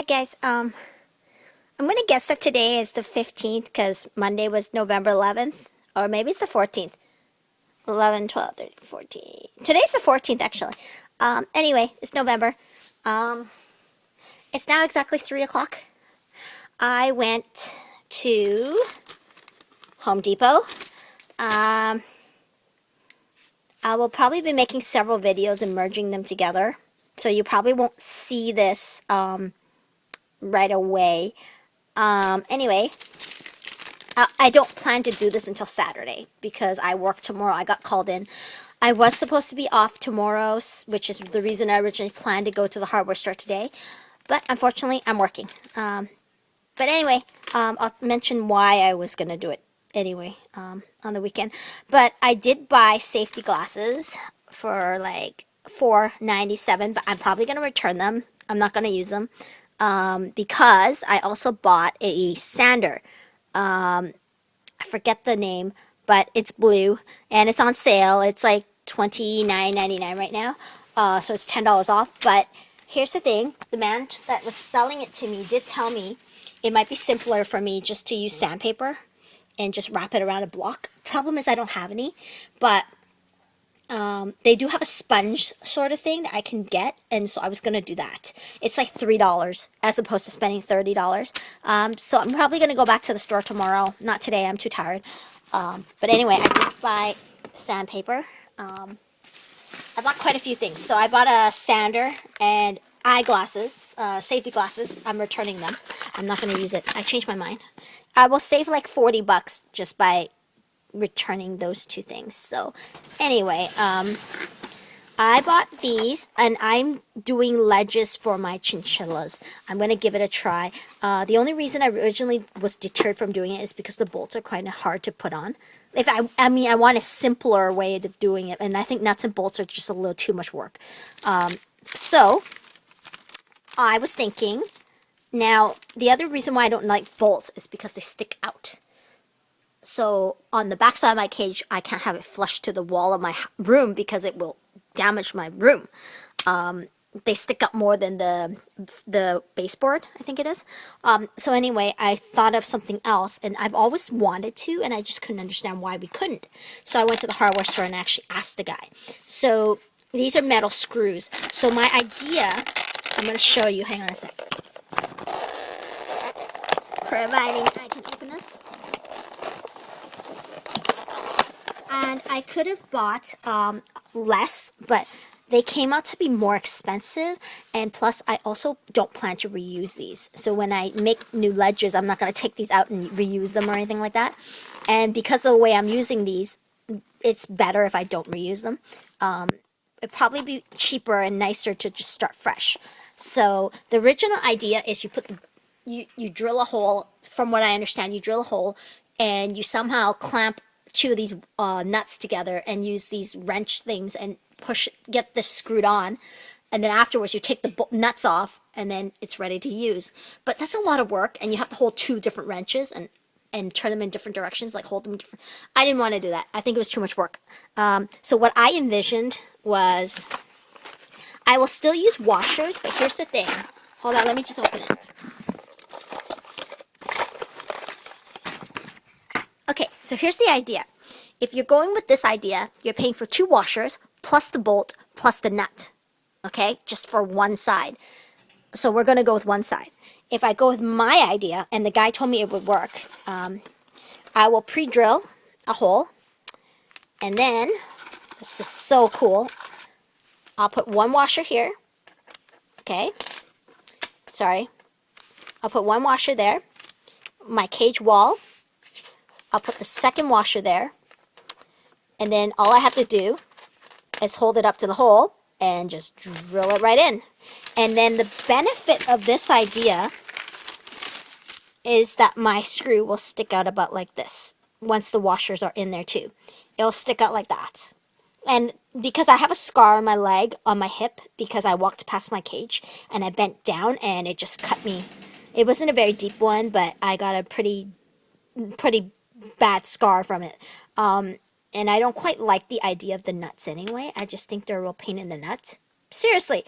Hi guys. I'm gonna guess that today is the 15th because Monday was November 11th, or maybe it's the 14th. 11, 12, 13, 14. Today's the 14th actually. Anyway, it's November. Um, it's now exactly 3 o'clock. I went to Home Depot. Um, I will probably be making several videos and merging them together, so you probably won't see this right away. Anyway, I don't plan to do this until Saturday because I work tomorrow. I got called in. I was supposed to be off tomorrow, which is the reason I originally planned to go to the hardware store today. But unfortunately, I'm working. But anyway, I'll mention why I was going to do it anyway on the weekend. But I did buy safety glasses for like $4.97, but I'm probably going to return them. I'm not going to use them because I also bought a sander. I forget the name, but it's blue and it's on sale. It's like $29.99 right now. So it's $10 off. But here's the thing. The man that was selling it to me did tell me it might be simpler for me just to use sandpaper and just wrap it around a block. Problem is I don't have any, but they do have a sponge sort of thing that I can get, and so I was going to do that. It's like $3 as opposed to spending $30. So I'm probably going to go back to the store tomorrow. Not today, I'm too tired. But anyway, I did buy sandpaper. I bought quite a few things. So I bought a sander and eyeglasses, safety glasses. I'm returning them. I'm not going to use it. I changed my mind. I will save like $40 just by returning those two things. So anyway, I bought these and I'm doing ledges for my chinchillas. I'm going to give it a try. The only reason I originally was deterred from doing it is because the bolts are kind of hard to put on. I mean, I want a simpler way of doing it, and I think nuts and bolts are just a little too much work. So I was thinking, now the other reason why I don't like bolts is because they stick out. So on the back side of my cage, I can't have it flush to the wall of my room because it will damage my room. They stick up more than the baseboard, I think it is. So anyway, I thought of something else, and I've always wanted to, and I just couldn't understand why we couldn't. So I went to the hardware store and actually asked the guy. So these are metal screws. So my idea, I'm going to show you. Hang on a sec. Providing I can open this. And I could have bought less, but they came out to be more expensive. And plus, I also don't plan to reuse these. So when I make new ledges, I'm not going to take these out and reuse them or anything like that. And because of the way I'm using these, it's better if I don't reuse them. It'd probably be cheaper and nicer to just start fresh. So the original idea is you drill a hole. From what I understand, you drill a hole and you somehow clamp two of these nuts together and use these wrench things and get this screwed on, and then afterwards you take the nuts off and then it's ready to use. But that's a lot of work, and you have to hold two different wrenches and turn them in different directions, like hold them different. I didn't want to do that. I think it was too much work. So what I envisioned was I will still use washers, but here's the thing. Hold on, let me just open it. Okay, so here's the idea. If you're going with this idea, you're paying for two washers, plus the bolt, plus the nut. Okay, just for one side. So we're going to go with one side. If I go with my idea, and the guy told me it would work, I will pre-drill a hole. And then, this is so cool, I'll put one washer here. Okay, sorry. I'll put one washer there. My cage wall. I'll put the second washer there, and then all I have to do is hold it up to the hole and just drill it right in. And then the benefit of this idea is that my screw will stick out about like this once the washers are in there too. It'll stick out like that. And because I have a scar on my leg, on my hip, because I walked past my cage and I bent down and it just cut me. It wasn't a very deep one, but I got a pretty bad scar from it. And I don't quite like the idea of the nuts anyway. I just think they're a real pain in the nuts. Seriously.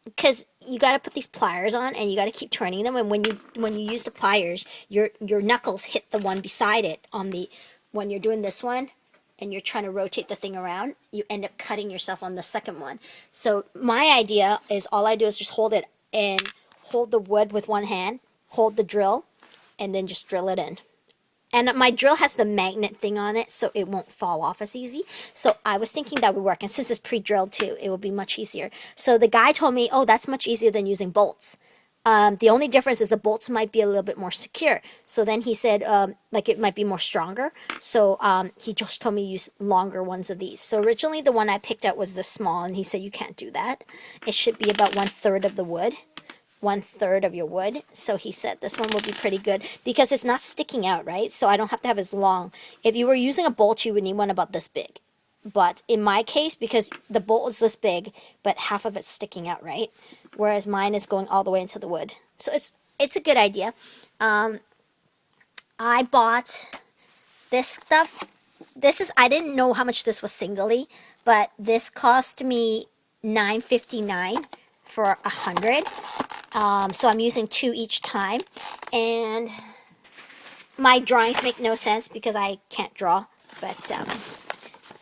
because you got to put these pliers on and you got to keep turning them, and when you use the pliers, your knuckles hit the one beside it on the when you're doing this one and you're trying to rotate the thing around, you end up cutting yourself on the second one. So my idea is all I do is just hold it and hold the wood with one hand, hold the drill, and then just drill it in. And my drill has the magnet thing on it, so it won't fall off as easy. So I was thinking that would work. And since it's pre-drilled too, it will be much easier. So the guy told me, oh, that's much easier than using bolts. The only difference is the bolts might be a little bit more secure. So then he said, like it might be more stronger. So he just told me to use longer ones of these. So originally the one I picked out was this small, and he said you can't do that. It should be about 1/3 of the wood. 1/3 of your wood. So he said this one will be pretty good because it's not sticking out, right? So I don't have to have as long. If you were using a bolt, you would need one about this big. But in my case, because the bolt is this big, but half of it's sticking out, right? Whereas mine is going all the way into the wood. So it's a good idea. I bought this stuff. I didn't know how much this was singly, but this cost me $9.59 for 100. So I'm using 2 each time, and my drawings make no sense because I can't draw, but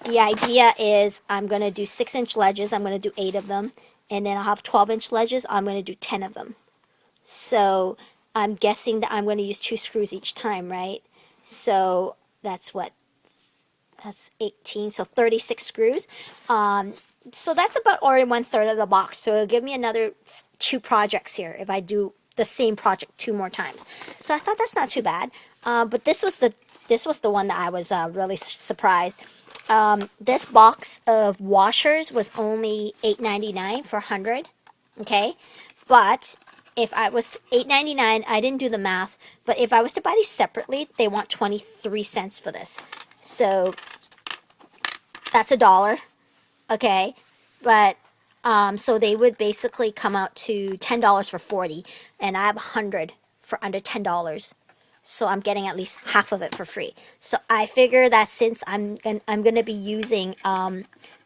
the idea is I'm going to do 6-inch ledges. I'm going to do 8 of them, and then I'll have 12-inch ledges. I'm going to do 10 of them. So I'm guessing that I'm going to use 2 screws each time, right? So that's 18, so 36 screws. So that's about already 1/3 of the box. So it'll give me another 2 projects here if I do the same project 2 more times. So I thought that's not too bad. But this was the one that I was really surprised. This box of washers was only $8.99 for 100. Okay, but if I was $8.99, I didn't do the math. But if I was to buy these separately, they want 23 cents for this. So that's $1. Okay, but so they would basically come out to $10 for 40, and I have 100 for under $10. So I'm getting at least half of it for free. So I figure that since I'm going to be using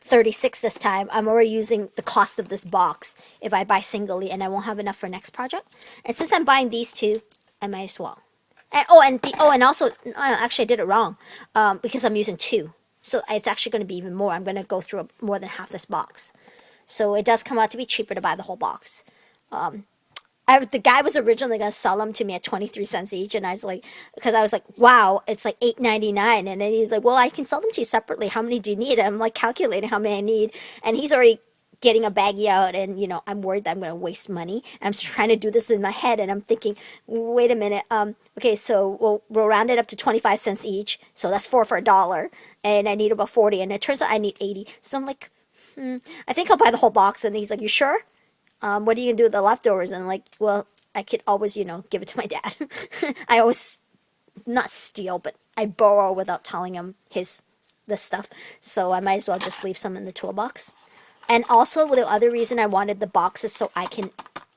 36 this time, I'm already using the cost of this box if I buy singly, and I won't have enough for next project. And since I'm buying these 2, I might as well. And also, actually I did it wrong because I'm using 2. So it's actually going to be even more. I'm going to go through more than half this box. So it does come out to be cheaper to buy the whole box. The guy was originally going to sell them to me at 23 cents each. And I was like, because I was like, wow, it's like $8.99. And then he's like, well, I can sell them to you separately. How many do you need? And I'm like calculating how many I need. And he's already getting a baggie out, and I'm worried that I'm going to waste money. I'm just trying to do this in my head, and I'm thinking, wait a minute, okay, so we'll round it up to 25 cents each, so that's 4 for $1, and I need about 40, and it turns out I need 80. So I'm like, I think I'll buy the whole box. And he's like, you sure? What are you gonna do with the leftovers? And I'm like, well, I could always give it to my dad. I always not steal, but I borrow without telling him this stuff, so I might as well just leave some in the toolbox. And also, the other reason I wanted the boxes so I can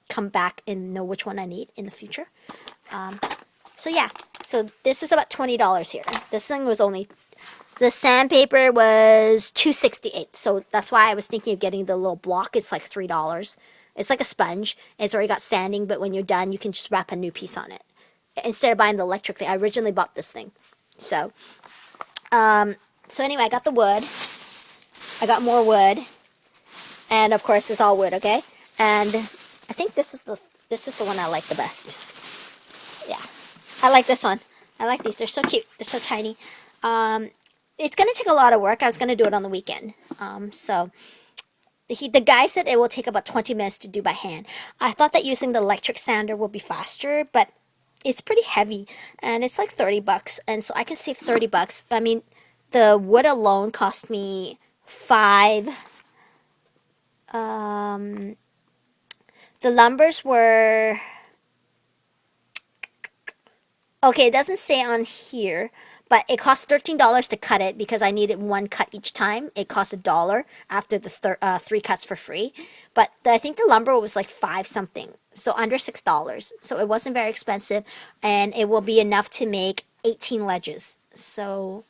come back and know which one I need in the future. So yeah, so this is about $20 here. This thing was only, the sandpaper was $2.68. So that's why I was thinking of getting the little block. It's like $3. It's like a sponge. It's already got sanding, but when you're done, you can just wrap a new piece on it. Instead of buying the electric thing, I originally bought this thing. So anyway, I got the wood. I got more wood. And of course, it's all wood, okay? And I think this is the one I like the best. Yeah, I like this one. I like these. They're so cute. They're so tiny. It's gonna take a lot of work. I was gonna do it on the weekend. So the guy said it will take about 20 minutes to do by hand. I thought that using the electric sander would be faster, but it's pretty heavy, and it's like $30, and so I can save $30. I mean, the wood alone cost me $5. The lumbers were, okay, it doesn't say on here, but it cost $13 to cut it because I needed 1 cut each time. It cost $1 after the 3 cuts for free. But I think the lumber was like 5 something, so under $6. So it wasn't very expensive, and it will be enough to make 18 ledges. So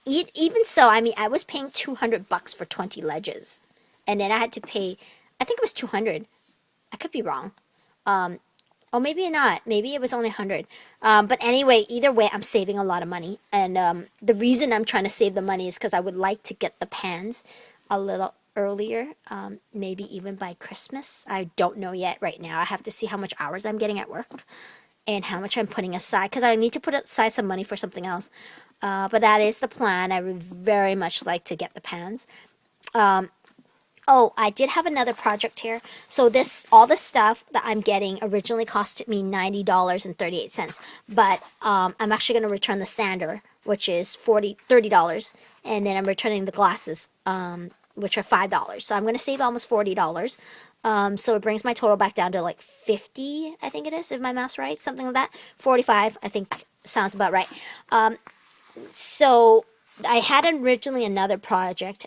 even so, I mean, I was paying $200 for 20 ledges. And then I had to pay, I think it was $200 I could be wrong. Oh, maybe not. Maybe it was only 100. But anyway, either way, I'm saving a lot of money. And the reason I'm trying to save the money is because I would like to get the pans a little earlier, maybe even by Christmas. I don't know yet right now. I have to see how much hours I'm getting at work and how much I'm putting aside because I need to put aside some money for something else. But that is the plan. I would very much like to get the pans. Oh, I did have another project here. So all the stuff that I'm getting originally costed me $90.38, but I'm actually going to return the sander, which is $30, and then I'm returning the glasses, which are $5. So I'm going to save almost $40. So it brings my total back down to like 50, I think it is, if my math's right, something like that. 45, I think sounds about right. So I had originally another project.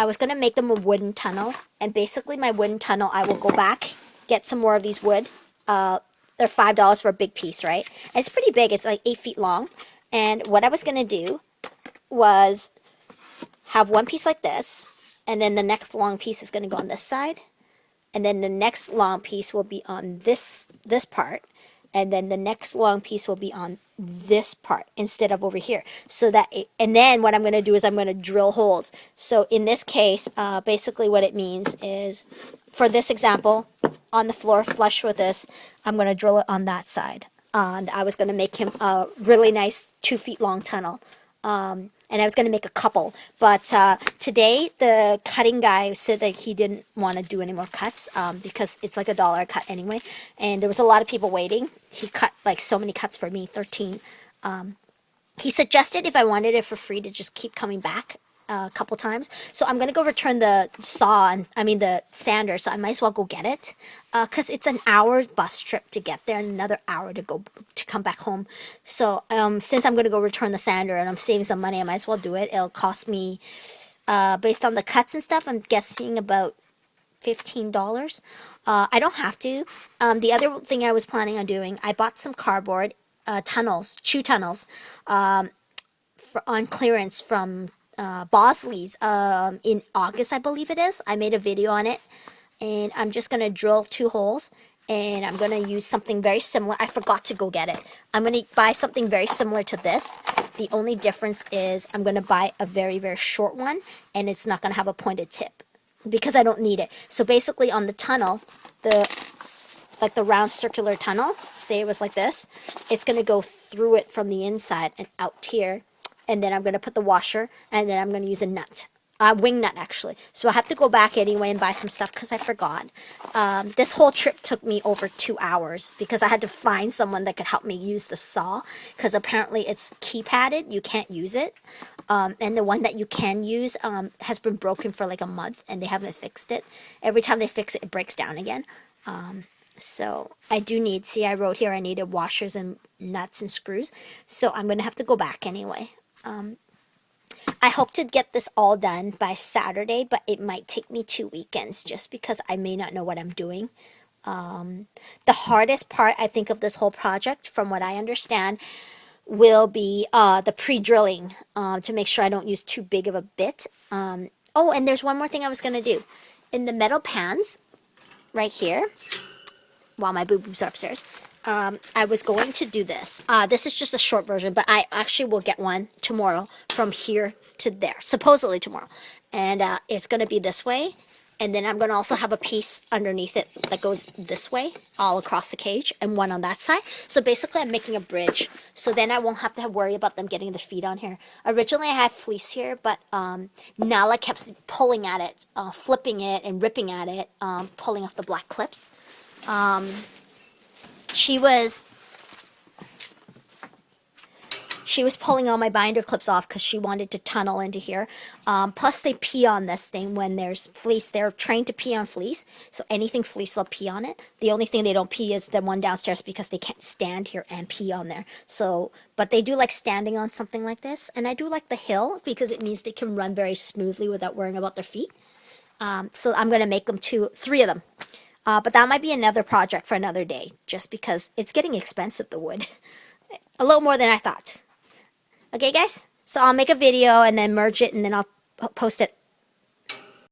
I was going to make them a wooden tunnel. And basically my wooden tunnel, I will go back, get some more of these wood. They're $5 for a big piece, right? And it's pretty big. It's like 8 feet long. And what I was going to do was have one piece like this. And then the next long piece is going to go on this side. And then the next long piece will be on this part. And then the next long piece will be on this part instead of over here. So that and then what I'm going to do is I'm going to drill holes. So in this case, basically what it means is, for this example, on the floor flush with this, I'm going to drill it on that side. And I was going to make him a really nice 2 feet long tunnel. And I was going to make a couple. But today, the cutting guy said that he didn't want to do any more cuts because it's like $1 a cut anyway. And there was a lot of people waiting. He cut like so many cuts for me, 13. He suggested if I wanted it for free to just keep coming back a couple times. So I'm going to go return the the sander. So I might as well go get it. Because it's an hour bus trip to get there and another hour to come back home. So since I'm going to go return the sander and I'm saving some money, I might as well do it. It'll cost me, based on the cuts and stuff, I'm guessing about $15. I don't have to. The other thing I was planning on doing, I bought some cardboard chew tunnels, on clearance from Bosley's in August, I believe it is. I made a video on it, and I'm just going to drill 2 holes, and I'm going to use something very similar. I forgot to go get it. I'm going to buy something very similar to this. The only difference is I'm going to buy a very, very short one, and it's not going to have a pointed tip because I don't need it. So basically on the tunnel, the round circular tunnel, say it was like this, it's going to go through it from the inside and out here. And then I'm going to put the washer, and then I'm going to use a nut. Wing nut, actually. So I have to go back anyway and buy some stuff because I forgot. This whole trip took me over 2 hours because I had to find someone that could help me use the saw because apparently it's keypadded. You can't use it. And the one that you can use has been broken for like a month, and they haven't fixed it. Every time they fix it, it breaks down again. So I do need, see, I wrote here I needed washers and nuts and screws. So I'm going to have to go back anyway. I hope to get this all done by Saturday, but it might take me 2 weekends just because I may not know what I'm doing. The hardest part, I think, of this whole project, from what I understand, will be the pre-drilling to make sure I don't use too big of a bit. Oh, and there's one more thing I was going to do. In the metal pans, right here, while my boo-boos are upstairs, I was going to do this. This is just a short version, but I actually will get one tomorrow from here to there, supposedly tomorrow. And it's going to be this way. And then I'm going to also have a piece underneath it that goes this way, all across the cage, and one on that side. So basically I'm making a bridge. So then I won't have to worry about them getting the feet on here. Originally I had fleece here, but Nala kept pulling at it, flipping it and ripping at it, pulling off the black clips. She was pulling all my binder clips off because she wanted to tunnel into here. Plus, they pee on this thing when there's fleece. They're trained to pee on fleece, so anything fleece, they'll pee on it. The only thing they don't pee is the one downstairs because they can't stand here and pee on there. So, but they do like standing on something like this, and I do like the hill because it means they can run very smoothly without worrying about their feet. So I'm going to make them 3 of them. But that might be another project for another day, just because it's getting expensive, the wood. A little more than I thought. Okay, guys? So I'll make a video and then merge it, and then I'll post it